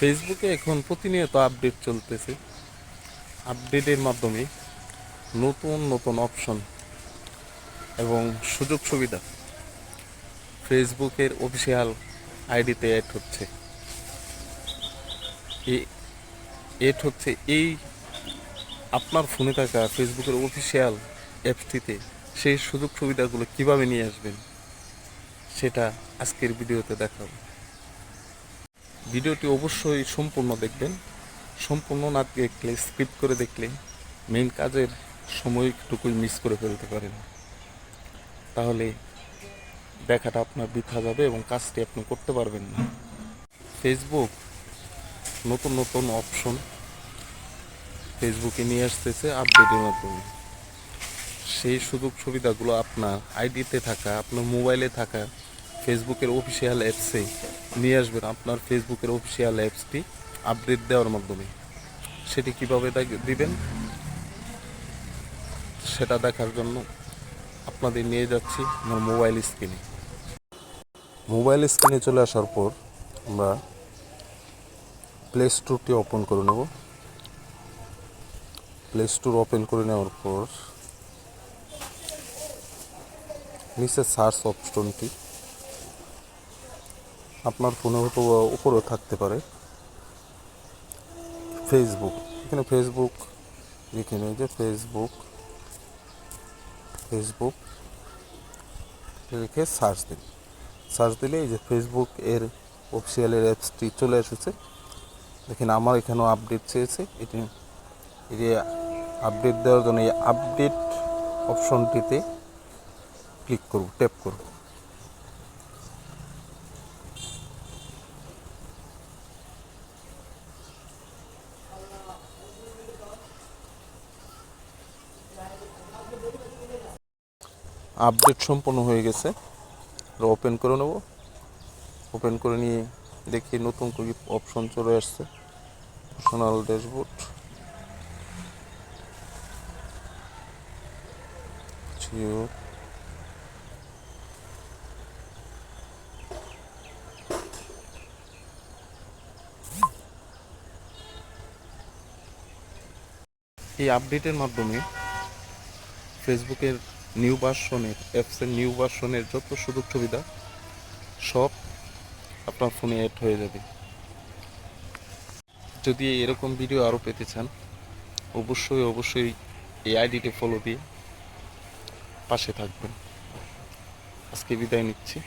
ফেসবুকে এখন প্রতিনিয়ত আপডেট চলতেছে। আপডেটের মাধ্যমে নতুন নতুন অপশন এবং সুযোগ সুবিধা ফেসবুকের অফিসিয়াল আইডিতে অ্যাড হচ্ছে। এই আপনার ফোনে থাকা ফেসবুকের অফিসিয়াল অ্যাপসটিতে সেই সুযোগ সুবিধাগুলো কিভাবে নিয়ে আসবেন সেটা আজকের ভিডিওতে দেখাবো। ভিডিওটি অবশ্যই সম্পূর্ণ দেখবেন। সম্পূর্ণ না দেখলে, স্কিপ করে দেখলে মেইন কাজের সময়টুকুই মিস করে ফেলতে পারেন। তাহলে দেখাটা আপনার বৃথা যাবে এবং কাজটি আপনি করতে পারবেন না। ফেসবুক নতুন নতুন অপশন ফেসবুকে নিয়ে আসতেছে আপডেটের মাধ্যমে। সেই সুযোগ সুবিধাগুলো আপনার আইডিতে থাকা, আপনার মোবাইলে থাকা ফেসবুকের অফিসিয়াল অ্যাপসে নিয়ে আসবেন। আপনার ফেসবুকের অফিসিয়াল অ্যাপসটি আপডেট দেওয়ার মাধ্যমে সেটি কীভাবে দিবেন সেটা দেখার জন্য আপনাদের নিয়ে যাচ্ছি আমার মোবাইল স্ক্রিনে। মোবাইল স্ক্রিনে চলে আসার পর আমরা প্লে স্টোরটি ওপেন করে নেব। প্লে স্টোর ওপেন করে নেওয়ার পর নিচে সার্চ অপশনটি আপনার ফোনে হয়তো উপরেও থাকতে পারে। ফেসবুক, এখানে ফেসবুক লিখে নিয়ে যে ফেসবুক লিখে সার্চ দিন। সার্চ দিলে এই যে ফেসবুক এর অফিসিয়ালের অ্যাপসটি চলে এসেছে। দেখেন আমার এখানেও আপডেট চেয়েছে। এটি আপডেট দেওয়ার জন্য এই আপডেট অপশনটিতে ক্লিক করব, ট্যাপ করব। আপডেট সম্পূর্ণ হয়ে গেছে। ওপেন করে নেব। ওপেন করে নিয়ে দেখি নতুন করে অপশন চলে আসছে। পার্সোনাল ড্যাশবোর্ড, জিও, এই আপডেটের মাধ্যমে ফেসবুকের নিউ ভার্সনের অ্যাপসের নিউ ভার্সনের যত সুযোগ সুবিধা সব আপনার ফোনে অ্যাড হয়ে যাবে। যদি এরকম ভিডিও আরও পেতে চান অবশ্যই এই আইডিটি ফলো দিয়ে পাশে থাকবেন। আজকে বিদায় নিচ্ছি,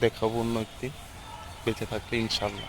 দেখাবো অন্য একদিন, বেঁচে থাকলে ইনশাআল্লাহ।